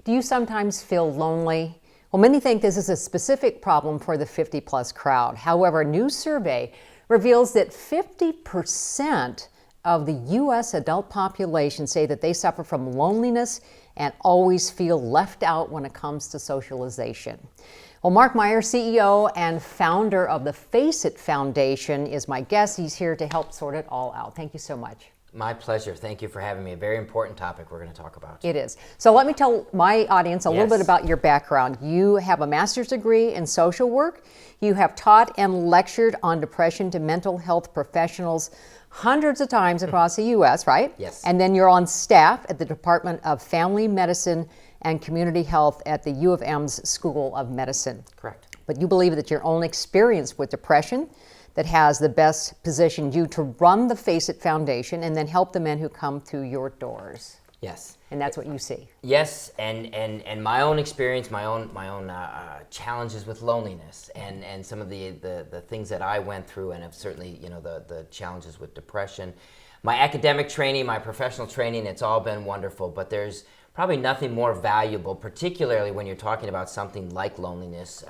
Do you sometimes feel lonely? Well, many think this is a specific problem for the 50-plus crowd. However, a new survey reveals that 50% of the U.S. adult population say that they suffer from loneliness and always feel left out when it comes to socialization. Well, Mark Meier, CEO and founder of the Face It Foundation, is my guest. He's here to help sort it all out. Thank you so much. My pleasure. Thank you for having me. A very important topic we're going to talk about. It is. So let me tell my audience a little bit about your background. You have a master's degree in social work. You have taught and lectured on depression to mental health professionals hundreds of times across the U.S., right? Yes. And then you're on staff at the Department of Family Medicine and Community Health at the U of M's School of Medicine. Correct. But you believe that your own experience with depression that has the best positioned you to run the Face It Foundation and then help the men who come through your doors. Yes. And that's what you see. Yes, and my own experience, my own challenges with loneliness, and some of the things that I went through, and have certainly the challenges with depression. My academic training, my professional training, it's all been wonderful. But there's probably nothing more valuable, particularly when you're talking about something like loneliness,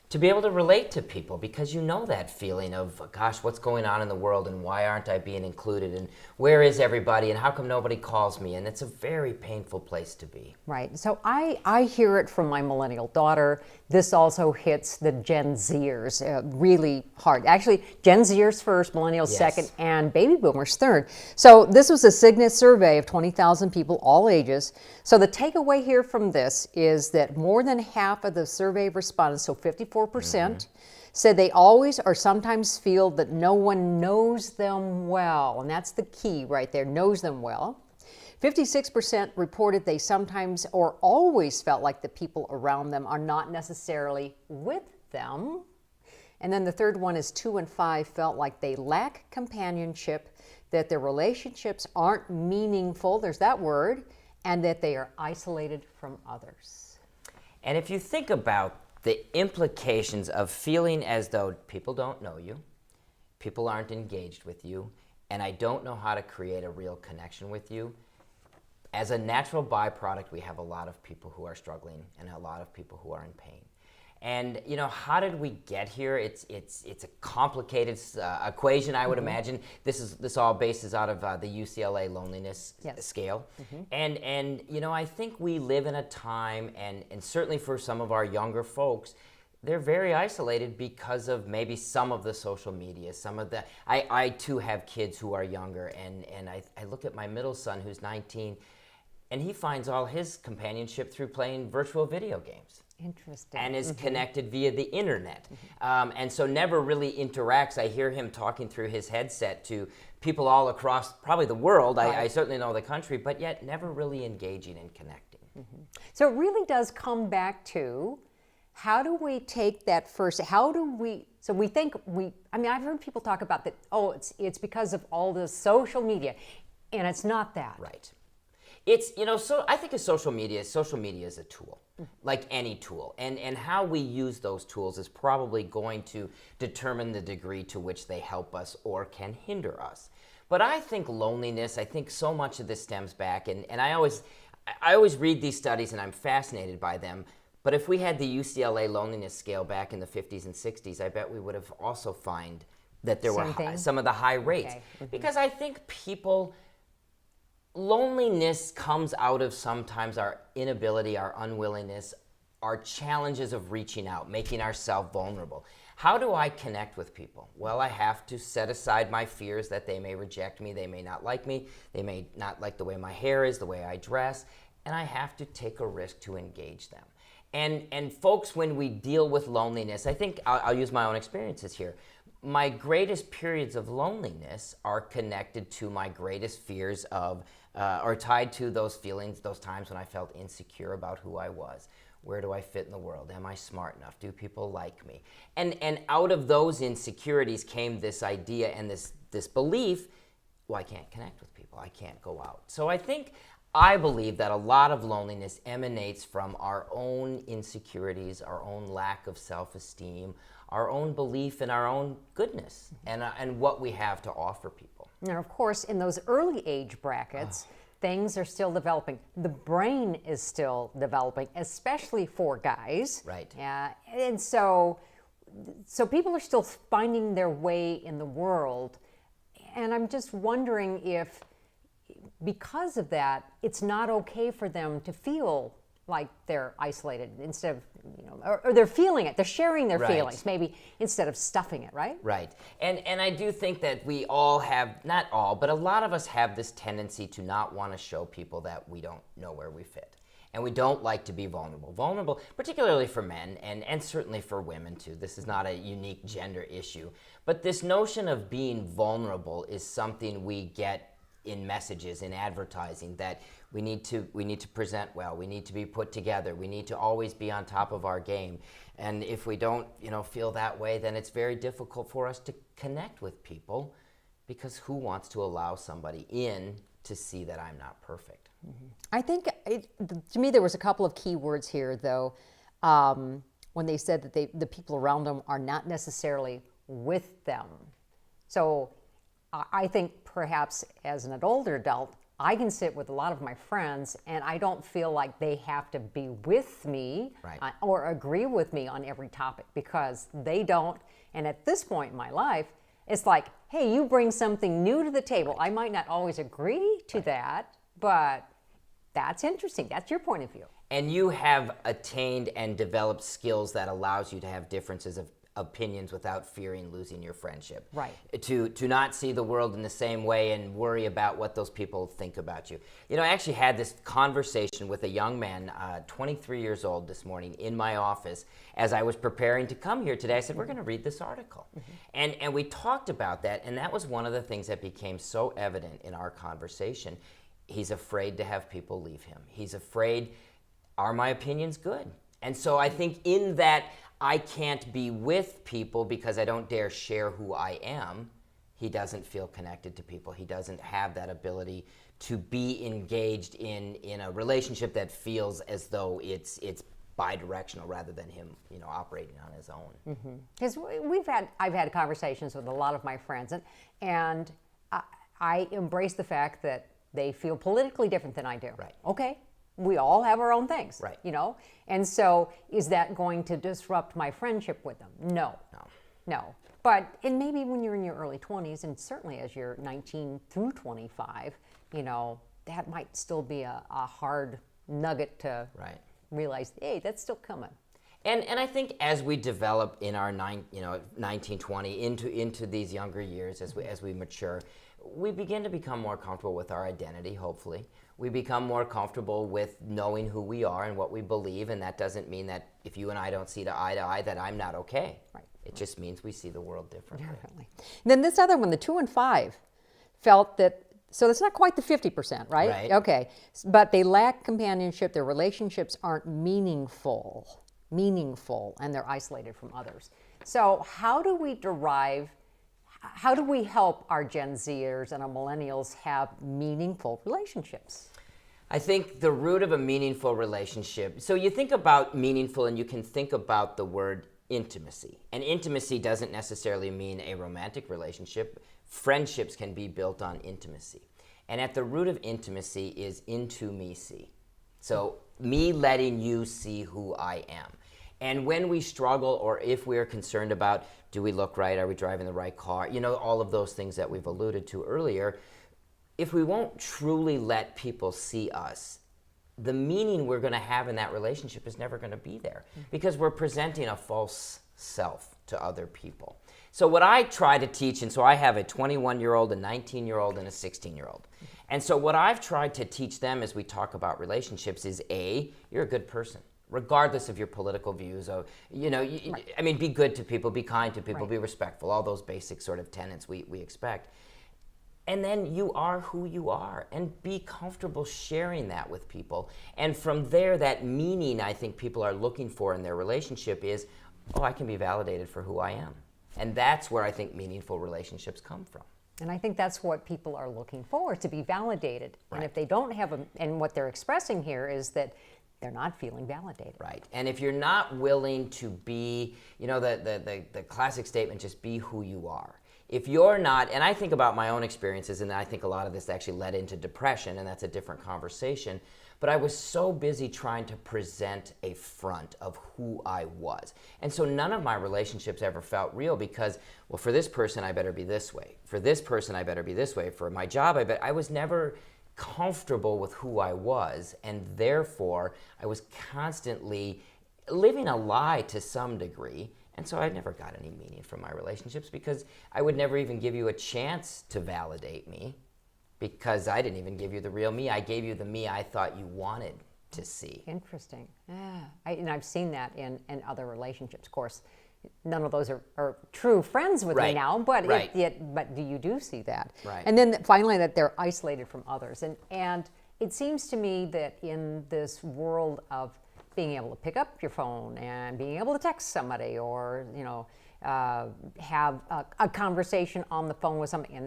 to be able to relate to people, because you know that feeling of, gosh, what's going on in the world, and why aren't I being included, and where is everybody, and how come nobody calls me? And it's a very painful place to be. Right. So I hear it from my millennial daughter. This also hits the Gen Zers really hard. Actually, Gen Zers first, millennials second, and baby boomers third. So this was a Cigna survey of 20,000 people, all ages. So the takeaway here from this is that more than half of the survey respondents, so 54%, said they always or sometimes feel that no one knows them well. And that's the key right there, knows them well. 56% reported they sometimes or always felt like the people around them are not necessarily with them. And then the third one is 2 and 5 felt like they lack companionship, that their relationships aren't meaningful, there's that word, and that they are isolated from others. And if you think about the implications of feeling as though people don't know you, people aren't engaged with you, and I don't know how to create a real connection with you, as a natural byproduct, we have a lot of people who are struggling and a lot of people who are in pain. And how did we get here? It's a complicated equation, I would imagine. This all bases out of the UCLA loneliness scale. And I think we live in a time, and certainly for some of our younger folks, they're very isolated because of maybe some of the social media, some of the. I too have kids who are younger, and I look at my middle son who's 19, and he finds all his companionship through playing virtual video games. Interesting. And is connected via the internet. And so never really interacts. I hear him talking through his headset to people all across probably the world. I certainly know the country, but yet never really engaging and connecting. So it really does come back to, how do we take that first, so we think I've heard people talk about that, it's because of all the social media, and it's not that. Right. It's, so I think of social media is a tool, like any tool. And how we use those tools is probably going to determine the degree to which they help us or can hinder us. But I think loneliness, so much of this stems back, and I always read these studies and I'm fascinated by them. But if we had the UCLA loneliness scale back in the 50s and 60s, I bet we would have also find that there were some of the high rates. Okay. Because I think loneliness comes out of sometimes our inability, our unwillingness, our challenges of reaching out, making ourselves vulnerable. How do I connect with people? Well, I have to set aside my fears that they may reject me, they may not like me, they may not like the way my hair is, the way I dress, and I have to take a risk to engage them. And folks, when we deal with loneliness, I think I'll use my own experiences here. My greatest periods of loneliness are connected to my greatest fears of, or tied to those feelings, those times when I felt insecure about who I was. Where do I fit in the world? Am I smart enough? Do people like me? And out of those insecurities came this idea and this belief, well, I can't connect with people. I can't go out. So I believe that a lot of loneliness emanates from our own insecurities, our own lack of self-esteem, our own belief in our own goodness and what we have to offer people. Now, of course, in those early age brackets, things are still developing. The brain is still developing, especially for guys. Right. And so people are still finding their way in the world. And I'm just wondering if, because of that, it's not okay for them to feel like they're isolated instead of, or they're feeling it. They're sharing their feelings, maybe, instead of stuffing it, right? Right. And I do think that we all have, not all, but a lot of us have this tendency to not want to show people that we don't know where we fit. And we don't like to be vulnerable. Vulnerable, particularly for men, and certainly for women too. This is not a unique gender issue. But this notion of being vulnerable is something we get in messages, in advertising, that we need to present well, we need to be put together, we need to always be on top of our game. And if we don't feel that way, then it's very difficult for us to connect with people, because who wants to allow somebody in to see that I'm not perfect? Mm-hmm. I think to me there was a couple of key words here, though, when they said that the people around them are not necessarily with them. So I think perhaps as an older adult, I can sit with a lot of my friends and I don't feel like they have to be with me or agree with me on every topic, because they don't. And at this point in my life, it's like, hey, you bring something new to the table. I might not always agree to that, but that's interesting. That's your point of view. And you have attained and developed skills that allows you to have differences of opinions without fearing losing your friendship. Right. To not see the world in the same way and worry about what those people think about you. I actually had this conversation with a young man, 23 years old, this morning in my office as I was preparing to come here today. I said, we're going to read this article. Mm-hmm. And we talked about that, and that was one of the things that became so evident in our conversation. He's afraid to have people leave him. He's afraid, are my opinions good? And so I think in that I can't be with people because I don't dare share who I am, he doesn't feel connected to people. He doesn't have that ability to be engaged in a relationship that feels as though it's bi-directional rather than him, operating on his own. Because I've had conversations with a lot of my friends, and I embrace the fact that they feel politically different than I do. Right. Okay. We all have our own things, right? And so is that going to disrupt my friendship with them? No. But and maybe when you're in your early 20s, and certainly as you're 19 through 25, that might still be a hard nugget to realize. Hey, that's still coming. And I think as we develop in our 19, 20 into these younger years, as we mature, we begin to become more comfortable with our identity, hopefully. We become more comfortable with knowing who we are and what we believe, and that doesn't mean that if you and I don't see eye to eye that I'm not okay. Right. It just means we see the world differently. Then this other one, the 2 and 5, felt that, so that's not quite the 50%, right? Right. Okay. But they lack companionship, their relationships aren't meaningful, and they're isolated from others. So how do we help our Gen Zers and our millennials have meaningful relationships? I think the root of a meaningful relationship, so you think about meaningful and you can think about the word intimacy. And intimacy doesn't necessarily mean a romantic relationship. Friendships can be built on intimacy. And at the root of intimacy is into me see. So me letting you see who I am. And when we struggle, or if we're concerned about, do we look right, are we driving the right car, all of those things that we've alluded to earlier, if we won't truly let people see us, the meaning we're going to have in that relationship is never going to be there, because we're presenting a false self to other people. So what I try to teach, and so I have a 21-year-old, a 19-year-old, and a 16-year-old. And so what I've tried to teach them as we talk about relationships is, A, you're a good person, regardless of your political views. I mean, be good to people, be kind to people, be respectful, all those basic sort of tenets we expect. And then you are who you are, and be comfortable sharing that with people. And from there, that meaning I think people are looking for in their relationship is, I can be validated for who I am. And that's where I think meaningful relationships come from. And I think that's what people are looking for, to be validated. And if they don't have and what they're expressing here is that they're not feeling validated. Right. And if you're not willing to be, the classic statement, just be who you are. if you're not, and I think about my own experiences, and I think a lot of this actually led into depression, and that's a different conversation. But I was so busy trying to present a front of who I was. And so none of my relationships ever felt real because, well, for this person, I better be this way. For this person, I better be this way. For my job, I was never comfortable with who I was. And therefore, I was constantly living a lie to some degree. And so I never got any meaning from my relationships because I would never even give you a chance to validate me. Because I didn't even give you the real me. I gave you the me I thought you wanted to see. Interesting. Yeah. And I've seen that in other relationships. Of course, none of those are true friends with me now, but but you do see that. Right. And then finally that they're isolated from others. And it seems to me that in this world of being able to pick up your phone and being able to text somebody or, have a conversation on the phone with somebody,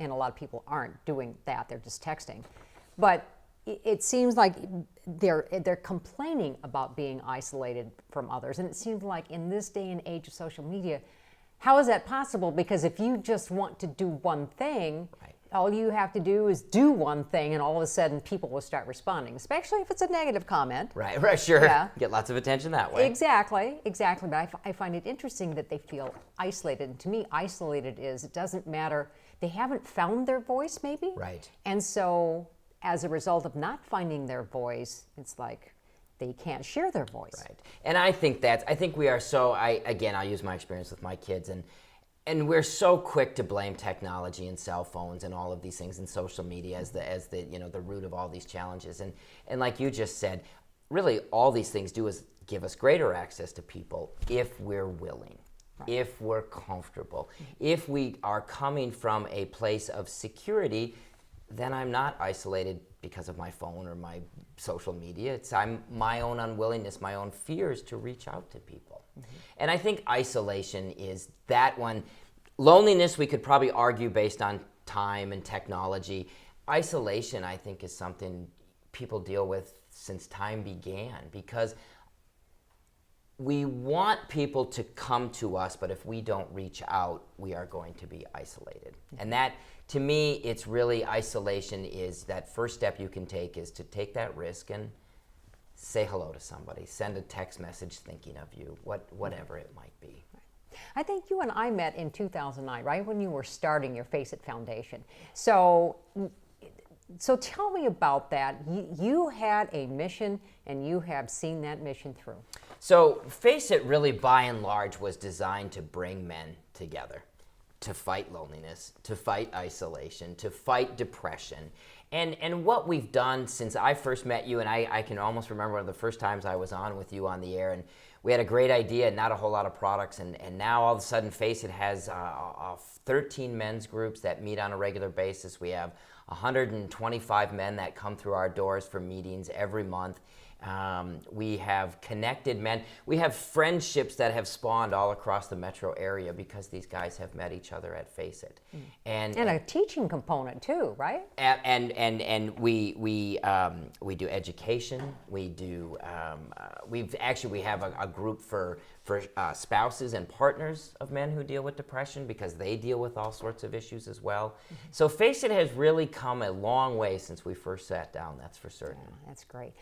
and a lot of people aren't doing that, they're just texting. But it seems like they're complaining about being isolated from others. And it seems like in this day and age of social media, how is that possible? Because if you just want to do one thing, all you have to do is do one thing, and all of a sudden people will start responding, especially if it's a negative comment. Right, sure. Yeah. Get lots of attention that way. Exactly. But I find it interesting that they feel isolated. And to me, isolated is, it doesn't matter, they haven't found their voice maybe. Right. And so as a result of not finding their voice, it's like they can't share their voice. Right. And I think we are so, I'll use my experience with my kids, and we're so quick to blame technology and cell phones and all of these things and social media as the root of all these challenges. And like you just said, really all these things do is give us greater access to people if we're willing. Right. If we're comfortable, if we are coming from a place of security, then I'm not isolated because of my phone or my social media. I'm my own unwillingness, my own fears to reach out to people. Mm-hmm. And I think isolation is that one. Loneliness, we could probably argue based on time and technology. Isolation, I think, is something people deal with since time began because we want people to come to us, but if we don't reach out, we are going to be isolated. And that, to me, it's really isolation is that first step you can take is to take that risk and say hello to somebody, send a text message thinking of you, whatever it might be. I think you and I met in 2009, right when you were starting your Face It Foundation. So tell me about that. You had a mission, and you have seen that mission through. So Face It really, by and large, was designed to bring men together, to fight loneliness, to fight isolation, to fight depression. And what we've done since I first met you, and I can almost remember one of the first times I was on with you on the air, and we had a great idea, not a whole lot of products, and now all of a sudden Face It has 13 men's groups that meet on a regular basis. We have 125 men that come through our doors for meetings every month. We have connected men. We have friendships that have spawned all across the metro area because these guys have met each other at Face It. And a teaching component too, right? And we do education. We do we have a group for spouses and partners of men who deal with depression because they deal with all sorts of issues as well. Mm-hmm. So Face It has really come a long way since we first sat down, that's for certain. Yeah, that's great.